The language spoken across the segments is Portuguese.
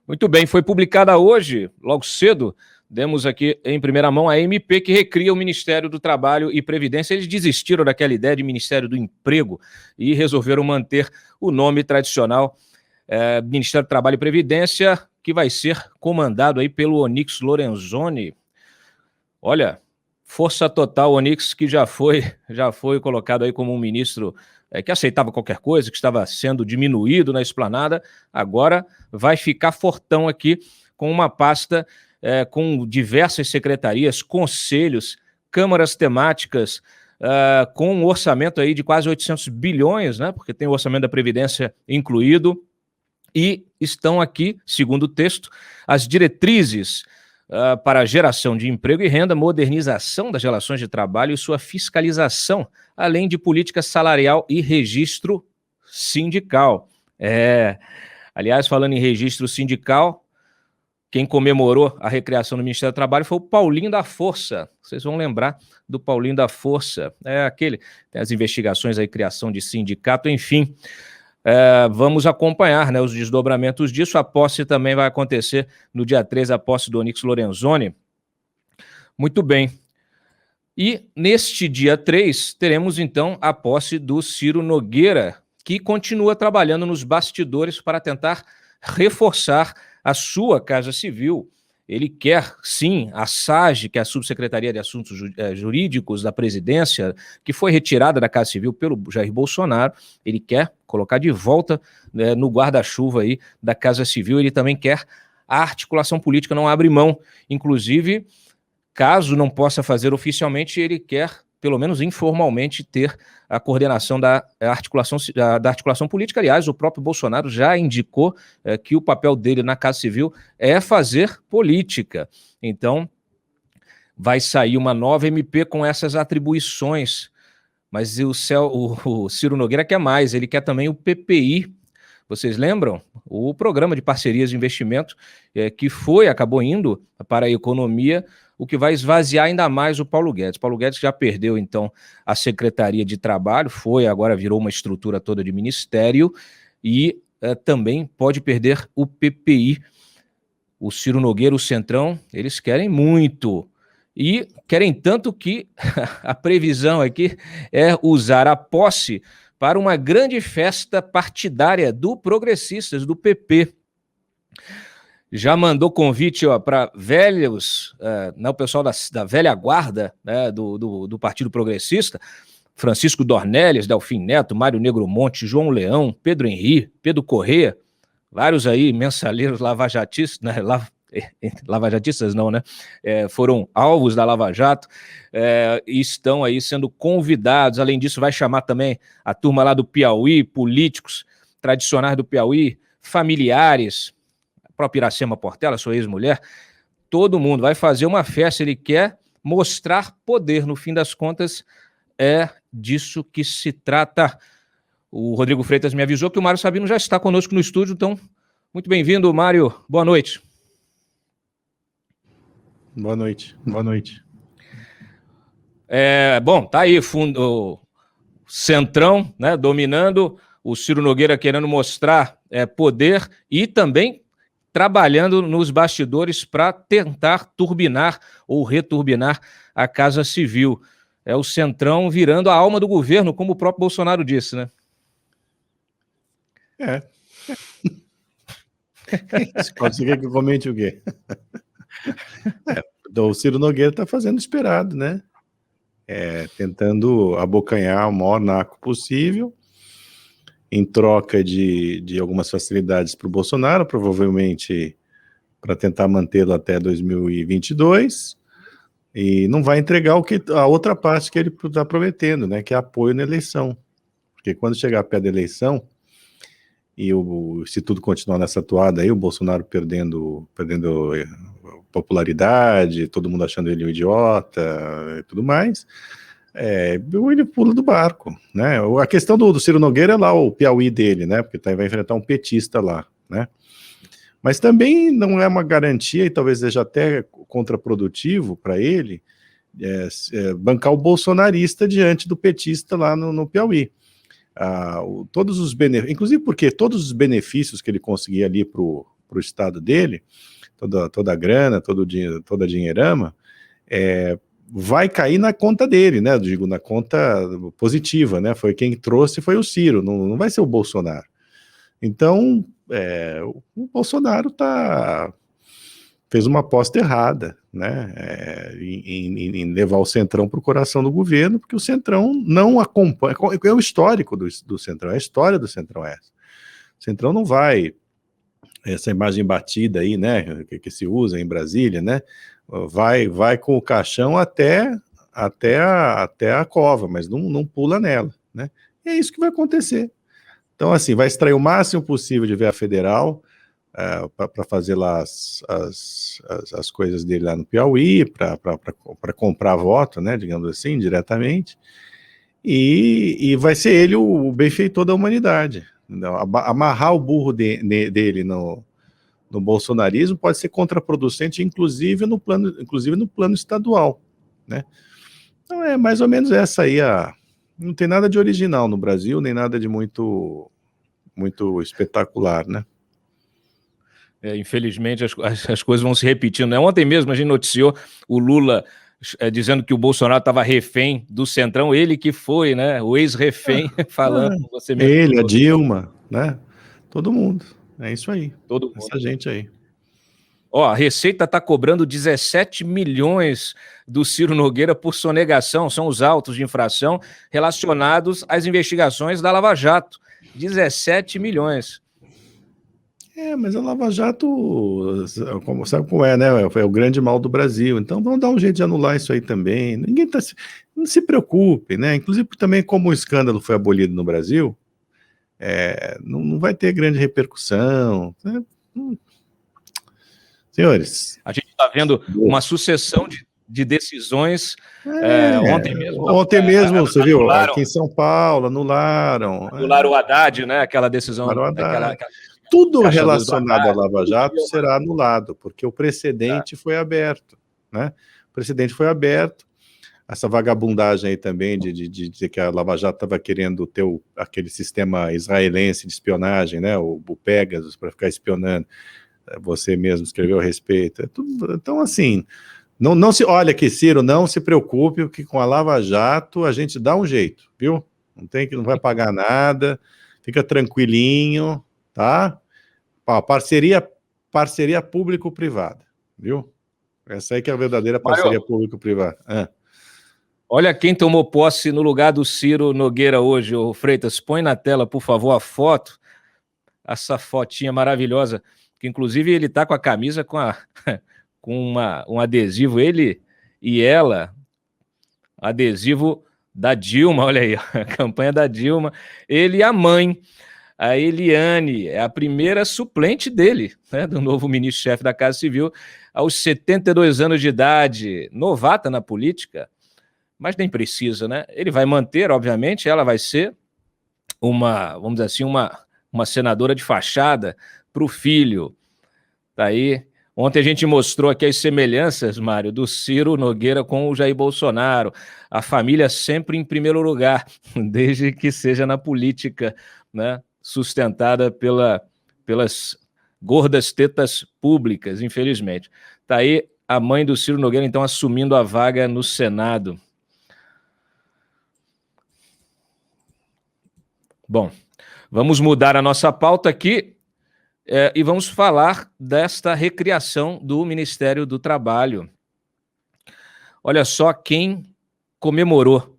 Muito bem, foi publicada hoje, logo cedo, demos aqui em primeira mão a MP que recria o Ministério do Trabalho e Previdência. Eles desistiram daquela ideia de Ministério do Emprego e resolveram manter o nome tradicional Ministério do Trabalho e Previdência, que vai ser comandado aí pelo Onyx Lorenzoni. Olha, força total, Onyx, que já foi colocado aí como um ministro que aceitava qualquer coisa, que estava sendo diminuído na esplanada, agora vai ficar fortão aqui com uma pasta com diversas secretarias, conselhos, câmaras temáticas, com um orçamento aí de quase 800 bilhões, né, porque tem o orçamento da Previdência incluído, e estão aqui, segundo o texto, as diretrizes para a geração de emprego e renda, modernização das relações de trabalho e sua fiscalização, além de política salarial e registro sindical. Aliás, falando em registro sindical, quem comemorou a recriação do Ministério do Trabalho foi o Paulinho da Força. Vocês vão lembrar do Paulinho da Força. Tem as investigações aí, criação de sindicato, enfim. Vamos acompanhar, né, os desdobramentos disso. A posse também vai acontecer no dia 13, a posse do Onyx Lorenzoni. Muito bem. E neste dia 3, teremos então a posse do Ciro Nogueira, que continua trabalhando nos bastidores para tentar reforçar a sua Casa Civil. Ele quer, sim, a SAGE, que é a Subsecretaria de Assuntos Jurídicos da Presidência, que foi retirada da Casa Civil pelo Jair Bolsonaro. Ele quer colocar de volta, né, no guarda-chuva aí da Casa Civil. Ele também quer a articulação política, não abre mão. Inclusive, caso não possa fazer oficialmente, ele quer, pelo menos informalmente, ter a coordenação da articulação política. Aliás, o próprio Bolsonaro já indicou que o papel dele na Casa Civil é fazer política. Então, vai sair uma nova MP com essas atribuições. Mas o Ciro Nogueira quer mais, ele quer também o PPI. Vocês lembram? O Programa de Parcerias de Investimento, que acabou indo para a economia, o que vai esvaziar ainda mais o Paulo Guedes. Paulo Guedes já perdeu, então, a Secretaria de Trabalho, agora virou uma estrutura toda de ministério, e também pode perder o PPI. O Ciro Nogueira, o Centrão, eles querem muito. E querem tanto que a previsão aqui é usar a posse para uma grande festa partidária do Progressistas, do PP. Já mandou convite para velhos, o pessoal da velha guarda, né, do Partido Progressista, Francisco Dornelles, Delfim Neto, Mário Negromonte, João Leão, Pedro Henrique, Pedro Corrêa, vários aí mensaleiros lavajatistas, né, lavajatistas não, né? Foram alvos da Lava Jato e estão aí sendo convidados. Além disso, vai chamar também a turma lá do Piauí, políticos tradicionais do Piauí, familiares, a própria Iracema Portela, sua ex-mulher, todo mundo vai fazer uma festa. Ele quer mostrar poder. No fim das contas, é disso que se trata. O Rodrigo Freitas me avisou que o Mário Sabino já está conosco no estúdio, então, muito bem-vindo, Mário. Boa noite. Boa noite. Boa noite. Bom, tá aí o Centrão, né, dominando, o Ciro Nogueira querendo mostrar poder e também trabalhando nos bastidores para tentar turbinar ou returbinar a Casa Civil. O Centrão virando a alma do governo, como o próprio Bolsonaro disse, né? Você quer que eu comente o quê? O Ciro Nogueira está fazendo o esperado, né? Tentando abocanhar o maior naco possível, em troca de algumas facilidades para o Bolsonaro, provavelmente para tentar mantê-lo até 2022, e não vai entregar a outra parte que ele está prometendo, né? Que é apoio na eleição. Porque quando chegar perto da eleição, e se tudo continuar nessa toada aí, o Bolsonaro perdendo popularidade, todo mundo achando ele um idiota e tudo mais, ele pula do barco, né? A questão do Ciro Nogueira é lá o Piauí dele, né? Porque vai enfrentar um petista lá, né? Mas também não é uma garantia, e talvez seja até contraprodutivo para ele, bancar o bolsonarista diante do petista lá no Piauí. Todos os benefícios, inclusive porque todos os benefícios que ele conseguia ali para o o estado dele, toda a grana, toda a dinheirama, vai cair na conta dele, né? Eu digo, na conta positiva, né? Foi quem trouxe, foi o Ciro, não vai ser o Bolsonaro. Então, o Bolsonaro fez uma aposta errada, né? Em levar o Centrão para o coração do governo, porque o Centrão não acompanha. É o histórico do Centrão, é a história do Centrão essa. O Centrão não vai, essa imagem batida aí, né? Que se usa em Brasília, né? Vai com o caixão até a cova, mas não pula nela, né? E é isso que vai acontecer. Então, assim, vai extrair o máximo possível de ver a federal para fazer lá as coisas dele lá no Piauí, para comprar voto, né? Digamos assim, diretamente. E vai ser ele o benfeitor da humanidade. Então, amarrar o burro dele no bolsonarismo pode ser contraproducente, inclusive no plano estadual, né? Então é mais ou menos essa aí não tem nada de original no Brasil, nem nada de muito espetacular, né? Infelizmente as coisas vão se repetindo, né? Ontem mesmo a gente noticiou o Lula dizendo que o Bolsonaro estava refém do Centrão, ele que foi, né? O ex-refém, falando, você mesmo. Ele, a Dilma, né? Todo mundo. É isso aí. Todo mundo. Essa gente aí. A Receita está cobrando 17 milhões do Ciro Nogueira por sonegação, são os autos de infração relacionados às investigações da Lava Jato. 17 milhões. Mas a Lava Jato, sabe como é, né? É o grande mal do Brasil. Então vamos dar um jeito de anular isso aí também. Não se preocupe, né? Inclusive também como o escândalo foi abolido no Brasil, não vai ter grande repercussão, né? Senhores, a gente está vendo uma sucessão de decisões. Ontem mesmo, você viu, aqui em São Paulo, anularam o Haddad, né? Aquela decisão. Tudo relacionado à Lava Jato será anulado, porque o precedente foi aberto, né? O precedente foi aberto. Essa vagabundagem aí também de dizer que a Lava Jato estava querendo ter aquele sistema israelense de espionagem, né? O Pegasus, para ficar espionando. Você mesmo escreveu a respeito. Então, assim, olha aqui, Ciro, não se preocupe, porque com a Lava Jato a gente dá um jeito, viu? Não vai pagar nada, fica tranquilinho, tá? Parceria público-privada, viu? Essa aí que é a verdadeira parceria público-privada. Olha quem tomou posse no lugar do Ciro Nogueira hoje, ô Freitas. Põe na tela, por favor, a foto. Essa fotinha maravilhosa, que inclusive ele tá com a camisa com um adesivo, ele e ela, adesivo da Dilma, olha aí, a campanha da Dilma. Ele e a mãe, a Eliane, é a primeira suplente dele, né, do novo ministro-chefe da Casa Civil, aos 72 anos de idade, novata na política, mas nem precisa, né? Ele vai manter, obviamente, ela vai ser vamos dizer assim, uma senadora de fachada para o filho. Tá aí. Ontem a gente mostrou aqui as semelhanças, Mário, do Ciro Nogueira com o Jair Bolsonaro. A família sempre em primeiro lugar, desde que seja na política, né? Sustentada pelas gordas tetas públicas, infelizmente. Tá aí a mãe do Ciro Nogueira, então, assumindo a vaga no Senado. Bom, vamos mudar a nossa pauta aqui e vamos falar desta recriação do Ministério do Trabalho. Olha só quem comemorou.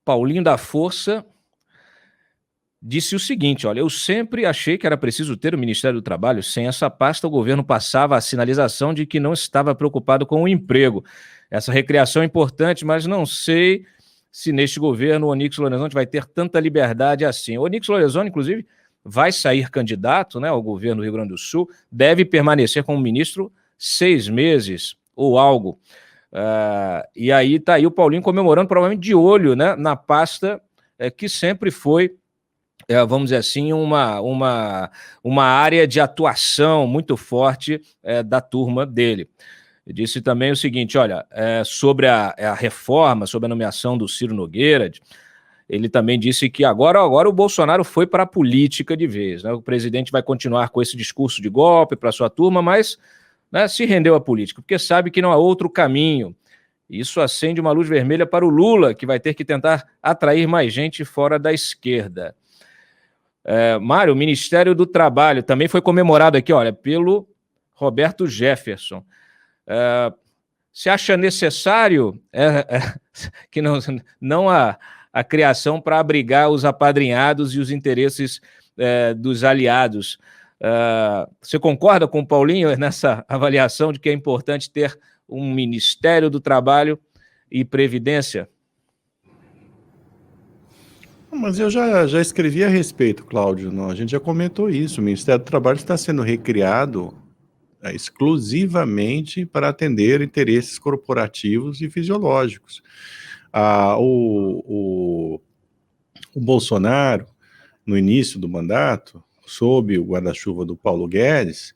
Paulinho da Força disse o seguinte, olha, eu sempre achei que era preciso ter o Ministério do Trabalho. Sem essa pasta, o governo passava a sinalização de que não estava preocupado com o emprego. Essa recriação é importante, mas não sei se neste governo o Onyx Lorenzoni vai ter tanta liberdade assim. O Onyx Lorenzoni, inclusive, vai sair candidato, né, ao governo do Rio Grande do Sul, deve permanecer como ministro 6 meses ou algo. E aí está aí o Paulinho comemorando, provavelmente de olho, né, na pasta que sempre foi, vamos dizer assim, uma área de atuação muito forte da turma dele. Ele disse também o seguinte, olha, sobre a reforma, sobre a nomeação do Ciro Nogueira, ele também disse que agora o Bolsonaro foi para a política de vez, né? O presidente vai continuar com esse discurso de golpe para sua turma, mas, né, se rendeu à política, porque sabe que não há outro caminho. Isso acende uma luz vermelha para o Lula, que vai ter que tentar atrair mais gente fora da esquerda. Mário, o Ministério do Trabalho também foi comemorado aqui, olha, pelo Roberto Jefferson. Você acha necessário que não a criação para abrigar os apadrinhados e os interesses dos aliados? Você concorda com o Paulinho nessa avaliação de que é importante ter um Ministério do Trabalho e Previdência? Mas eu já escrevi a respeito, Cláudio. Não, a gente já comentou isso. O Ministério do Trabalho está sendo recriado exclusivamente para atender interesses corporativos e fisiológicos. O Bolsonaro, no início do mandato, sob o guarda-chuva do Paulo Guedes,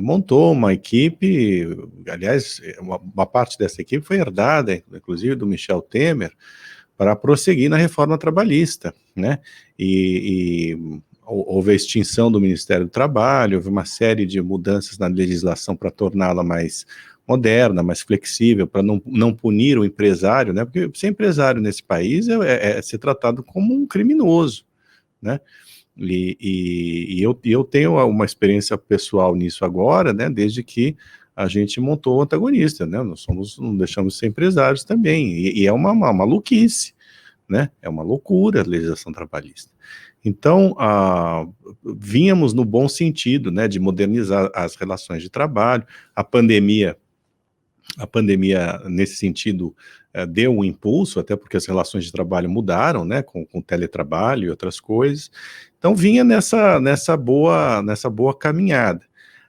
montou uma equipe, aliás, uma parte dessa equipe foi herdada, inclusive do Michel Temer, para prosseguir na reforma trabalhista, né? E houve a extinção do Ministério do Trabalho, houve uma série de mudanças na legislação para torná-la mais moderna, mais flexível, para não punir o empresário, né? Porque ser empresário nesse país é ser tratado como um criminoso, né? E eu tenho uma experiência pessoal nisso agora, né? Desde que a gente montou o Antagonista, né? Não deixamos de ser empresários também, e é uma maluquice, né? É uma loucura a legislação trabalhista. Então, vínhamos no bom sentido, né, de modernizar as relações de trabalho. A pandemia, nesse sentido, deu um impulso, até porque as relações de trabalho mudaram, né, com teletrabalho e outras coisas. Então, vinha nessa boa caminhada.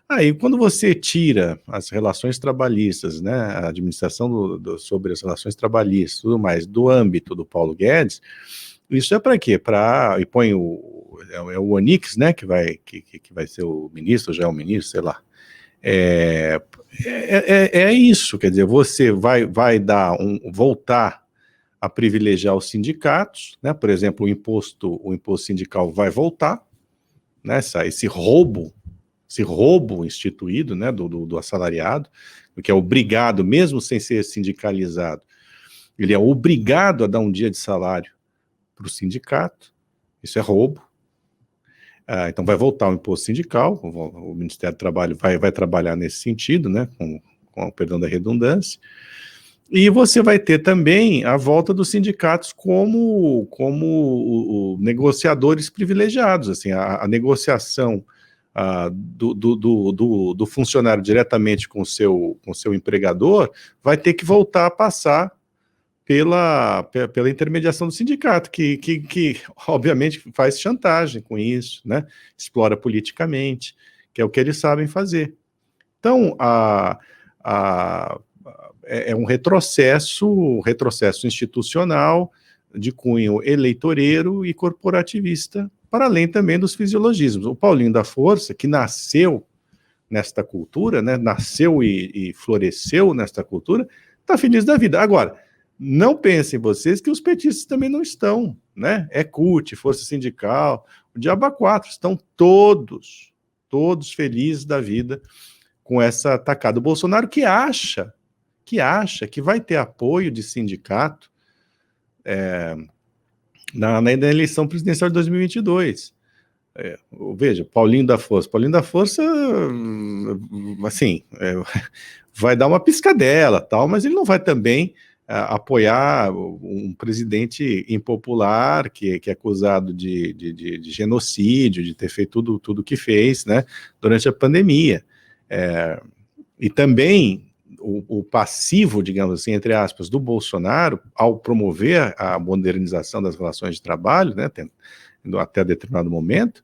Aí, quando você tira as relações trabalhistas, né, a administração sobre as relações trabalhistas, tudo mais, do âmbito do Paulo Guedes, isso é para quê? E põe o Onyx, né, que vai ser o ministro, já é o ministro, sei lá. É isso, quer dizer, você vai voltar a privilegiar os sindicatos, né, por exemplo, o imposto sindical vai voltar, né, esse roubo instituído, né, do assalariado, que é obrigado, mesmo sem ser sindicalizado, ele é obrigado a dar um dia de salário para o sindicato. Isso é roubo. Então vai voltar o imposto sindical, o Ministério do Trabalho vai trabalhar nesse sentido, né, com o perdão da redundância, e você vai ter também a volta dos sindicatos como negociadores privilegiados, assim, a negociação do funcionário diretamente com o seu empregador vai ter que voltar a passar pela intermediação do sindicato, que obviamente faz chantagem com isso, né? Explora politicamente, que é o que eles sabem fazer. Então, é um retrocesso institucional de cunho eleitoreiro e corporativista, para além também dos fisiologismos. O Paulinho da Força, que nasceu nesta cultura, né? Nasceu e floresceu nesta cultura, está feliz da vida. Agora, não pensem vocês que os petistas também não estão, né? É CUT, Força Sindical, o Diabo a Quatro, estão todos felizes da vida com essa atacada. O Bolsonaro que acha que vai ter apoio de sindicato na eleição presidencial de 2022. Veja, Paulinho da Força, assim, vai dar uma piscadela, tal, mas ele não vai também apoiar um presidente impopular que é acusado de genocídio, de ter feito tudo que fez, né, durante a pandemia. E também o passivo, digamos assim, entre aspas, do Bolsonaro, ao promover a modernização das relações de trabalho, né, até determinado momento,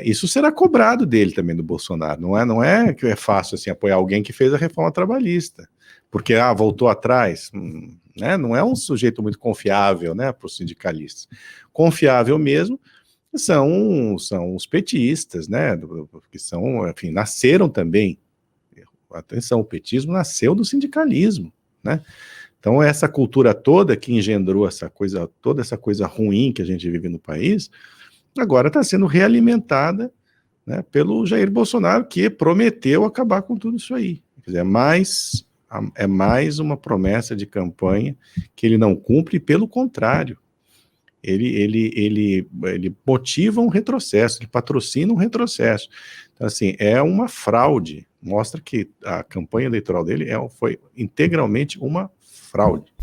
isso será cobrado dele também, do Bolsonaro. Não é que é fácil assim, apoiar alguém que fez a reforma trabalhista, porque voltou atrás, né? Não é um sujeito muito confiável, né, para os sindicalistas. Confiável mesmo são os petistas, né, que são, enfim, nasceram também. Atenção, o petismo nasceu do sindicalismo, né? Então, essa cultura toda que engendrou toda essa coisa ruim que a gente vive no país, agora está sendo realimentada, né, pelo Jair Bolsonaro, que prometeu acabar com tudo isso aí. Quer dizer, é mais uma promessa de campanha que ele não cumpre, pelo contrário, ele motiva um retrocesso, ele patrocina um retrocesso. Então, assim, é uma fraude, mostra que a campanha eleitoral dele foi integralmente uma fraude.